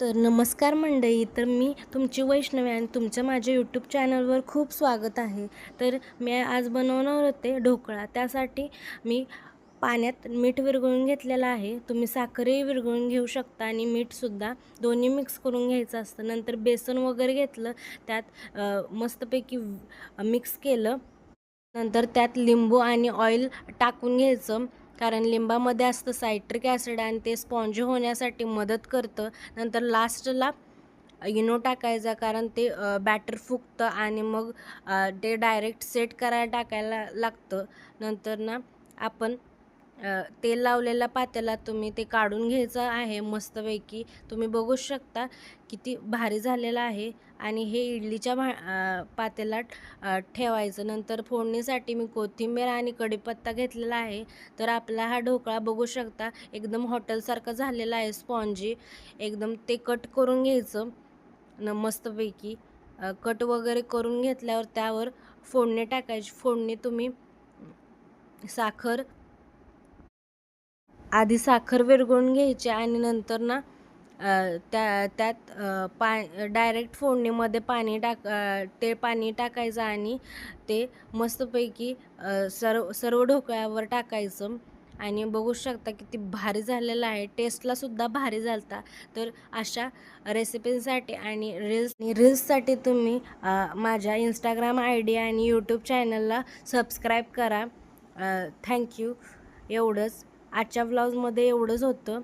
तर नमस्कार मंडळी. तर मी तुमची वैष्णवी आणि तुमचं माझ्या यूट्यूब चॅनलवर खूप स्वागत आहे. तर मी आज बनवणार होते ढोकळा. त्यासाठी मी पाण्यात मीठ विरघळून घेतलेलं आहे. तुम्ही साखरही विरघळून घेऊ शकता आणि मीठसुद्धा दोन्ही मिक्स करून घ्यायचं असतं. नंतर बेसन वगैरे घेतलं, त्यात मस्तपैकी मिक्स केलं. नंतर त्यात लिंबू आणि ऑइल टाकून घ्यायचं, कारण लिंबामध्ये असतं सायट्रिक ॲसिड आणि ते स्पॉन्ज होण्यासाठी मदत करतं. नंतर लास्टला इनो टाकायचा, कारण ते बॅटर फुगतं आणि मग ते डायरेक्ट सेट करायला टाकायला लागतं. नंतर ना आपण तेल लावलेल्या पातेल्यात तुम्ही ते काढून घ्यायचं आहे मस्तपैकी. तुम्ही बघू शकता किती भारी झालेलं आहे. आणि हे इडलीच्या पातेल्यात ठेवायचं. नंतर फोडणीसाठी मी कोथिंबीर आणि कढीपत्ता घेतलेला आहे. तर आपला हा ढोकळा बघू शकता एकदम हॉटेलसारखा झालेला आहे, स्पॉन्जी एकदम. ते कट करून घ्यायचं मस्तपैकी. कट वगैरे करून घेतल्यावर त्यावर फोडणी टाकायची. फोडणी तुम्ही साखर आधी साखर विरघळून घ्यायची आणि नंतर ना त्यात डायरेक्ट फोडणीमध्ये ते पाणी टाकायचं आणि ते मस्तपैकी सर्व ढोकळ्यावर टाकायचं. आणि बघू शकता किती भारी झालेलं आहे. टेस्टलासुद्धा भारी झालता. तर अशा रेसिपींसाठी आणि रील्ससाठी तुम्ही माझ्या इंस्टाग्राम ID आणि यूट्यूब चॅनलला सबस्क्राईब करा. थँक्यू. एवढंच. आजच्या व्लॉगमध्ये एवढंच होतं.